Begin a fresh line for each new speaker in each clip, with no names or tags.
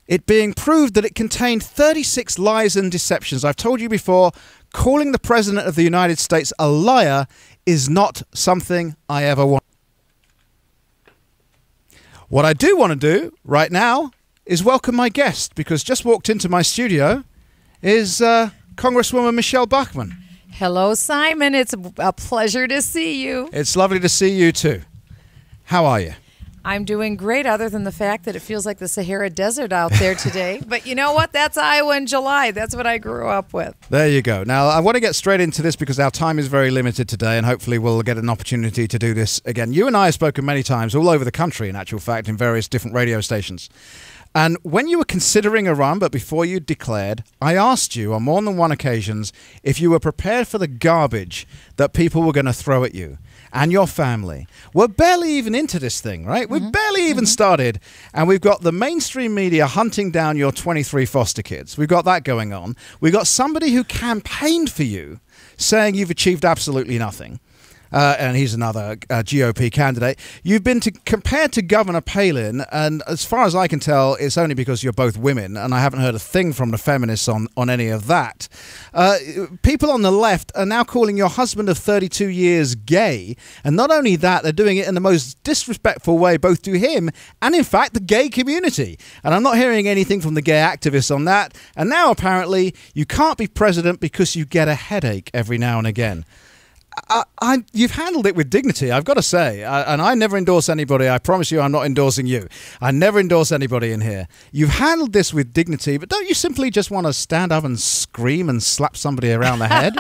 it being proved that it contained 36 lies and deceptions. I've told you before, calling the President of the United States a liar is not something I ever want. What I do want to do right now is welcome my guest, because just walked into my studio is Congresswoman Michele Bachmann.
Hello, Simon. It's a pleasure to see you.
It's lovely to see you too. How are you?
I'm doing great, other than the fact that it feels like the Sahara Desert out there today. But you know what? That's Iowa in July. That's what I grew up with.
There you go. Now, I want to get straight into this because our time is very limited today, and hopefully we'll get an opportunity to do this again. You and I have spoken many times all over the country, in actual fact, in various different radio stations. And when you were considering a run, but before you declared, I asked you on more than one occasions if you were prepared for the garbage that people were going to throw at you and your family. We're barely even into this thing, right? We've barely even started, and we've got the mainstream media hunting down your 23 foster kids. We've got that going on. We've got somebody who campaigned for you saying you've achieved absolutely nothing. And he's another GOP candidate. You've been compared to Governor Palin, and as far as I can tell, it's only because you're both women, and I haven't heard a thing from the feminists on any of that. People on the left are now calling your husband of 32 years gay, and not only that, they're doing it in the most disrespectful way, both to him and, in fact, the gay community. And I'm not hearing anything from the gay activists on that. And now, apparently, you can't be president because you get a headache every now and again. You've handled it with dignity, I've got to say, and I never endorse anybody. I promise you I'm not endorsing you. I never endorse anybody in here. You've handled this with dignity, but don't you simply just want to stand up and scream and slap somebody around the head?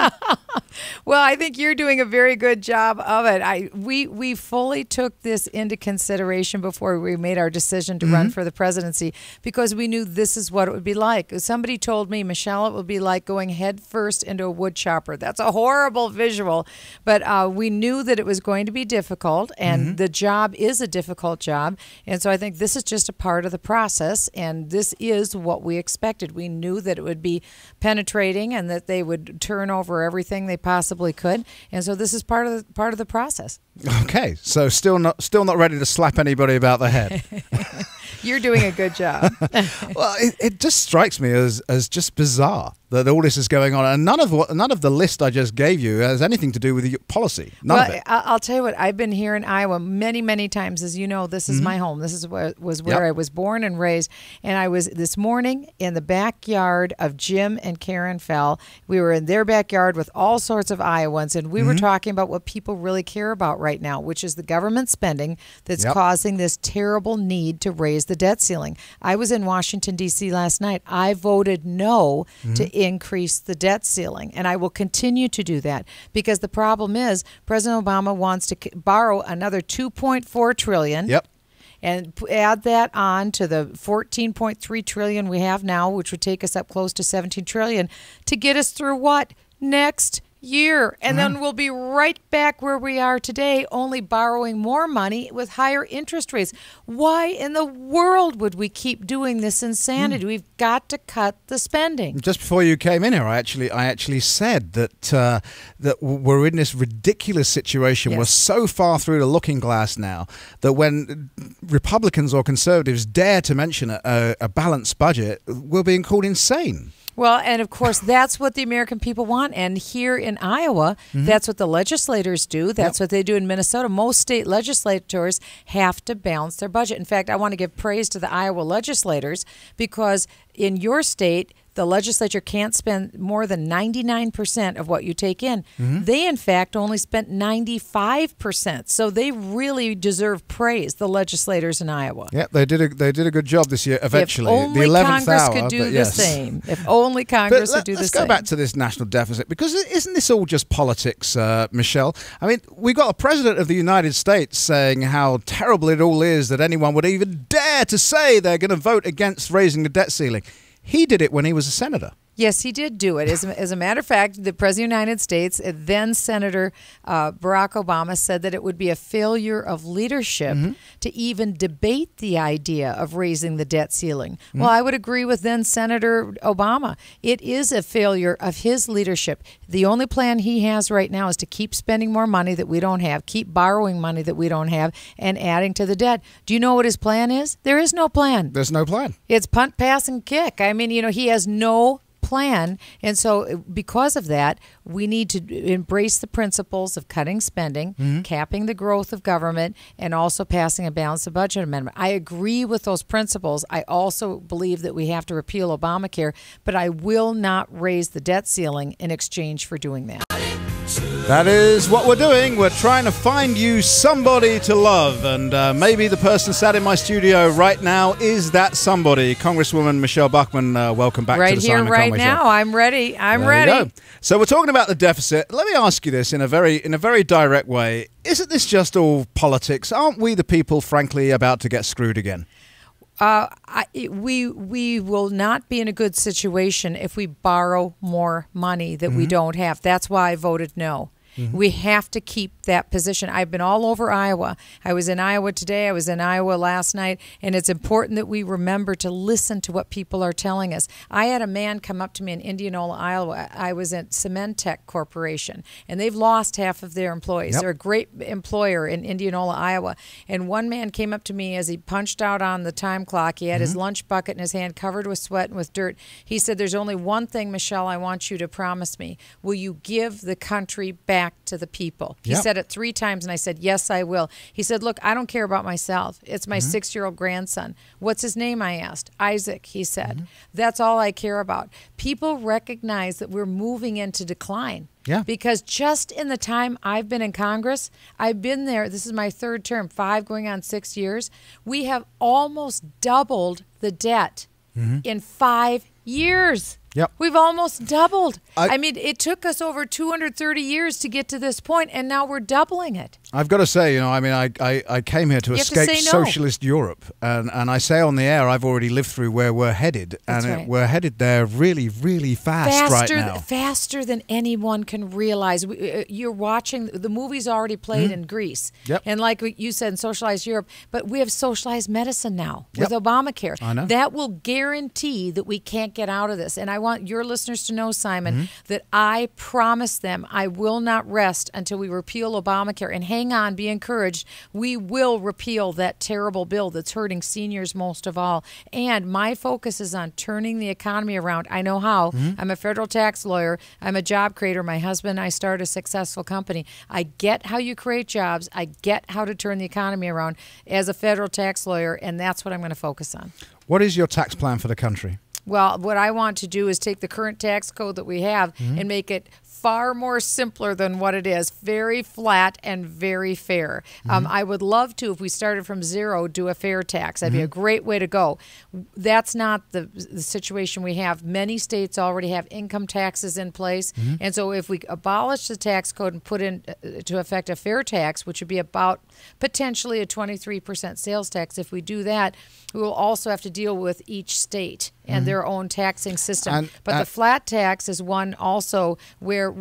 Well, I think you're doing a very good job of it. We fully took this into consideration before we made our decision to run for the presidency, because we knew this is what it would be like. Somebody told me, Michelle, it would be like going head first into a wood chopper. That's a horrible visual. But we knew that it was going to be difficult, and the job is a difficult job. And so I think this is just a part of the process, and this is what we expected. We knew that it would be penetrating and that they would turn over everything they possibly could. And so this is part of the process.
Okay, so still not ready to slap anybody about the head.
You're doing a good job.
Well, it just strikes me as just bizarre that all this is going on, and none of the list I just gave you has anything to do with your policy. None of it.
I'll tell you what. I've been here in Iowa many times, as you know. This is my home. This is where I was born and raised. And I was this morning in the backyard of Jim and Karen Fell. We were in their backyard with all sorts of Iowans, and we were talking about what people really care about right now, which is the government spending that's causing this terrible need to raise the debt ceiling. I was in Washington, D.C. last night. I voted no to increase the debt ceiling, and I will continue to do that, because the problem is President Obama wants to borrow another $2.4 trillion. And add that on to the $14.3 trillion we have now, which would take us up close to $17 trillion, to get us through what? Next year. And then we'll be right back where we are today, only borrowing more money with higher interest rates. Why in the world would we keep doing this insanity? We've got to cut the spending.
Just before you came in here, I actually said that we're in this ridiculous situation. We're so far through the looking glass now that when Republicans or conservatives dare to mention a balanced budget, we're being called insane.
Well, and of course, that's what the American people want. And here in Iowa, that's what the legislators do. That's what they do in Minnesota. Most state legislators have to balance their budget. In fact, I want to give praise to the Iowa legislators, because in your state, the legislature can't spend more than 99% of what you take in. They, in fact, only spent 95%. So they really deserve praise, the legislators in Iowa.
Yeah, they did a good job this year, eventually.
If only
the 11th
Congress
hour,
could do the same. If only Congress would do the same.
Let's go back to this national deficit, because isn't this all just politics, Michelle? I mean, we got a president of the United States saying how terrible it all is that anyone would even dare to say they're going to vote against raising the debt ceiling. He did it when he was a senator.
Yes, he did do it. As a matter of fact, the President of the United States, then Senator Barack Obama, said that it would be a failure of leadership to even debate the idea of raising the debt ceiling. Well, I would agree with then Senator Obama. It is a failure of his leadership. The only plan he has right now is to keep spending more money that we don't have, keep borrowing money that we don't have, and adding to the debt. Do you know what his plan is? There is no plan.
There's no plan.
It's punt, pass, and kick. I mean, he has no plan. And so because of that, we need to embrace the principles of cutting spending, capping the growth of government, and also passing a balanced budget amendment. I agree with those principles. I also believe that we have to repeal Obamacare, but I will not raise the debt ceiling in exchange for doing that.
That is what we're doing. We're trying to find you somebody to love. And maybe the person sat in my studio right now is that somebody. Congresswoman Michele Bachmann, welcome back to the Simon
Right
Conway
here, right now.
Show.
I'm ready. I'm
There
ready.
you go. So we're talking about the deficit. Let me ask you this in a very direct way. Isn't this just all politics? Aren't we the people, frankly, about to get screwed again?
We will not be in a good situation if we borrow more money that we don't have. That's why I voted no. We have to keep that position. I've been all over Iowa. I was in Iowa today. I was in Iowa last night. And it's important that we remember to listen to what people are telling us. I had a man come up to me in Indianola, Iowa. I was at Cementech Corporation, and they've lost half of their employees.
Yep.
They're a great employer in Indianola, Iowa. And one man came up to me as he punched out on the time clock. He had his lunch bucket in his hand, covered with sweat and with dirt. He said, "There's only one thing, Michele, I want you to promise me. Will you give the country back to the people?" He said it 3 times, and I said, "Yes, I will." He said, "Look, I don't care about myself. It's my 6-year-old grandson." "What's his name?" I asked. "Isaac," he said. "That's all I care about." People recognize that we're moving into decline.
Yeah.
Because just in the time I've been in Congress, I've been there, this is my 3rd term, 5 going on 6 years, we have almost doubled the debt in 5 years.
Yep.
We've almost doubled. I mean, it took us over 230 years to get to this point, and now we're doubling it.
I've got to say, I came here to escape socialist Europe. And I say on the air, I've already lived through where we're headed.
That's right.
We're headed there really, really fast right now.
Faster than anyone can realize. You're watching, the movie's already played in Greece.
Yep.
And like you said, in socialized Europe, but we have socialized medicine now with Obamacare.
I know.
That will guarantee that we can't get out of this. And I want your listeners to know, Simon, that I promise them I will not rest until we repeal Obamacare. And hang on, be encouraged. We will repeal that terrible bill that's hurting seniors most of all. And my focus is on turning the economy around. I know how. I'm a federal tax lawyer. I'm a job creator. My husband and I started a successful company. I get how you create jobs. I get how to turn the economy around as a federal tax lawyer, and that's what I'm going to focus on.
What is your tax plan for the country?
Well, what I want to do is take the current tax code that we have and make it far more simpler than what it is, very flat and very fair. I would love to, if we started from zero, do a fair tax. That'd be a great way to go. That's not the situation we have. Many states already have income taxes in place. And so if we abolish the tax code and put into effect a fair tax, which would be about potentially a 23% sales tax, if we do that, we will also have to deal with each state and their own taxing system. But the flat tax is one also where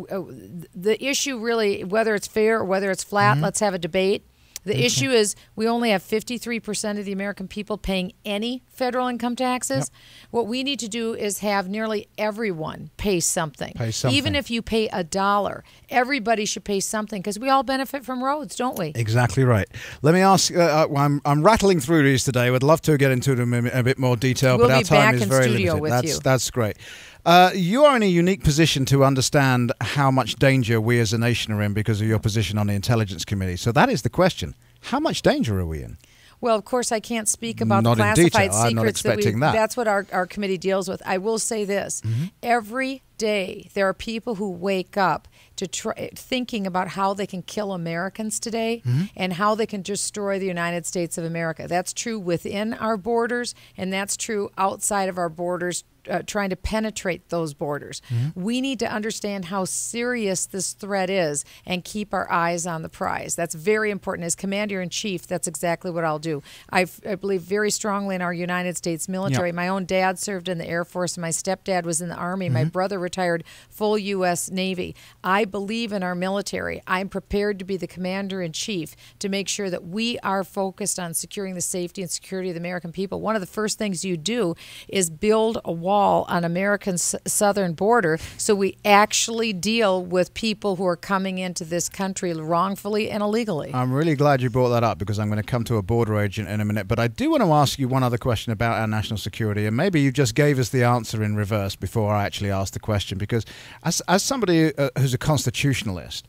the issue really, whether it's fair or whether it's flat, let's have a debate. The issue is we only have 53% of the American people paying any federal income taxes. What we need to do is have nearly everyone pay something. Even if you pay $1, everybody should pay something because we all benefit from roads, don't we?
Exactly right. Let me ask, I'm rattling through these today. Would love to get into them in a bit more detail, but our time is very limited. That's great. You are in a unique position to understand how much danger we as a nation are in because of your position on the Intelligence Committee. So that is the question. How much danger are we in?
Well, of course, I can't speak about
Not
classified
in detail.
secrets.
I'm not expecting that.
That's what our committee deals with. I will say this. Every day, there are people who wake up to thinking about how they can kill Americans today and how they can destroy the United States of America. That's true within our borders, and that's true outside of our borders, trying to penetrate those borders. We need to understand how serious this threat is and keep our eyes on the prize. That's very important. As Commander-in-Chief, that's exactly what I'll do. I believe very strongly in our United States military. My own dad served in the Air Force. My stepdad was in the Army. My brother retired full U.S. Navy. I believe in our military. I'm prepared to be the Commander-in-Chief to make sure that we are focused on securing the safety and security of the American people. One of the first things you do is build a wall on America's southern border so we actually deal with people who are coming into this country wrongfully and illegally.
I'm really glad you brought that up, because I'm going to come to a border agent in a minute. But I do want to ask you one other question about our national security, and maybe you just gave us the answer in reverse before I actually asked the question, because as somebody who's a constitutionalist,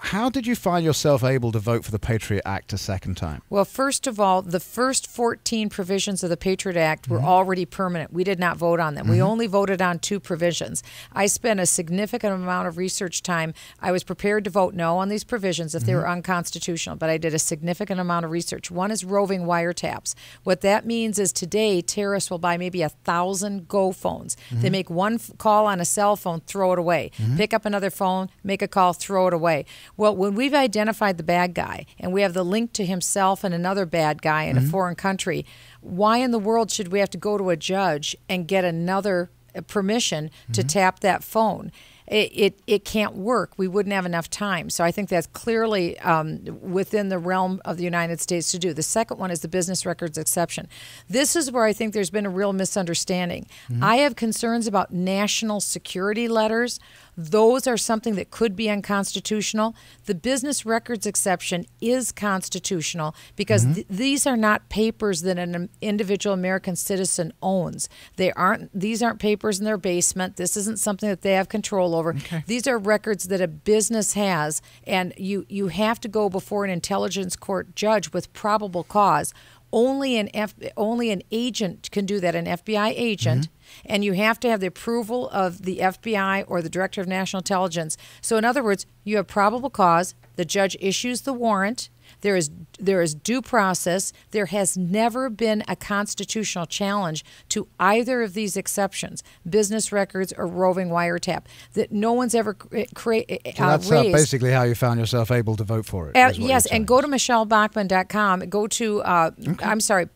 how did you find yourself able to vote for the Patriot Act a second time?
Well, first of all, the first 14 provisions of the Patriot Act were already permanent. We did not vote on them. We only voted on 2 provisions. I spent a significant amount of research time. I was prepared to vote no on these provisions if they were unconstitutional, but I did a significant amount of research. One is roving wiretaps. What that means is today terrorists will buy maybe 1,000 Go phones. They make one call on a cell phone, throw it away. Pick up another phone, make a call, throw it away. Well, when we've identified the bad guy and we have the link to himself and another bad guy in a foreign country, why in the world should we have to go to a judge and get another permission to tap that phone? It can't work. We wouldn't have enough time. So I think that's clearly within the realm of the United States to do. The second one is the business records exception. This is where I think there's been a real misunderstanding. I have concerns about national security letters. Those are something that could be unconstitutional. The business records exception is constitutional because these are not papers that an individual American citizen owns. These aren't papers in their basement. This isn't something that they have control over. These are records that a business has, and you have to go before an intelligence court judge with probable cause. Only an agent can do that, an FBI agent, and you have to have the approval of the FBI or the Director of National Intelligence. So in other words, you have probable cause, the judge issues the warrant, there is due process. There has never been a constitutional challenge to either of these exceptions, business records or roving wiretap, that no one's ever raised.
So that's basically how you found yourself able to vote for it.
Yes, and go to MichelleBachmann.com. Go to,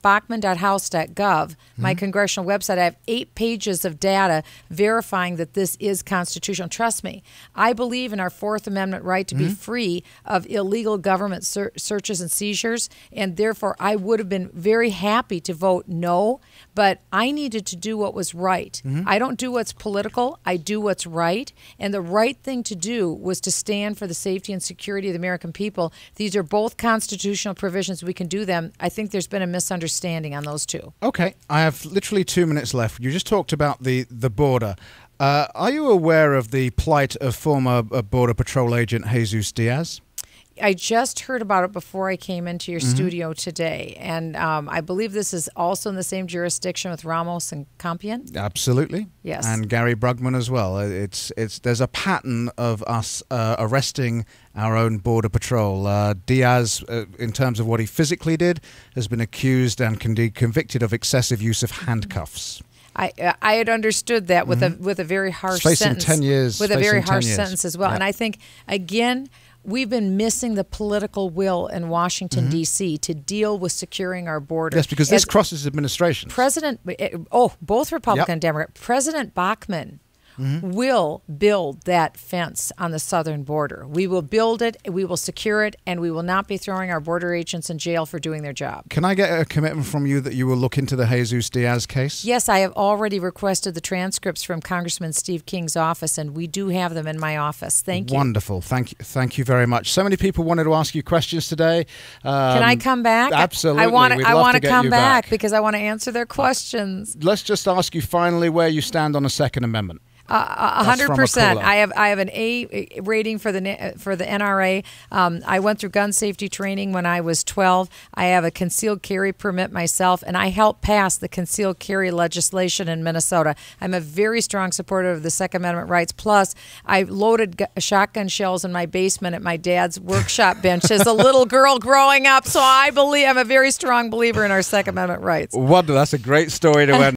Bachmann.house.gov, my congressional website. I have 8 pages of data verifying that this is constitutional. Trust me, I believe in our Fourth Amendment right to be free of illegal government searches and seizures, and therefore I would have been very happy to vote no, but I needed to do what was right. I don't do what's political, I do what's right, and the right thing to do was to stand for the safety and security of the American people. These are both constitutional provisions. We can do them. I think there's been a misunderstanding on those two.
Okay, I have literally 2 minutes left. You just talked about the border. Are you aware of the plight of former Border Patrol agent Jesus Diaz?
I just heard about it before I came into your studio today, and I believe this is also in the same jurisdiction with Ramos and Campion.
Absolutely.
Yes. And
Gary Brugman as well. There's a pattern of us arresting our own Border Patrol. Diaz, in terms of what he physically did, has been accused and convicted of excessive use of handcuffs.
I had understood that with a very harsh sentence.
10 years.
With a very harsh sentence as well. Yep. And I think, again, we've been missing the political will in Washington, D.C. to deal with securing our border.
Yes, because this crosses administrations.
Both Republican and Democrat. President Bachmann will build that fence on the southern border. We will build it, we will secure it, and we will not be throwing our border agents in jail for doing their job.
Can I get a commitment from you that you will look into the Jesus Diaz case?
Yes, I have already requested the transcripts from Congressman Steve King's office, and we do have them in my office. Thank you.
Wonderful. Thank you very much. So many people wanted to ask you questions today.
Can I come back?
Absolutely.
I want to come back because I want to answer their questions.
Let's just ask you finally where you stand on the Second Amendment.
100%. I have an A rating for the NRA. I went through gun safety training when I was 12. I have a concealed carry permit myself, and I helped pass the concealed carry legislation in Minnesota. I'm a very strong supporter of the Second Amendment rights. Plus, I loaded shotgun shells in my basement at my dad's workshop bench as a little girl growing up. So I'm a very strong believer in our Second Amendment rights.
Wonderful. That's a great story to end.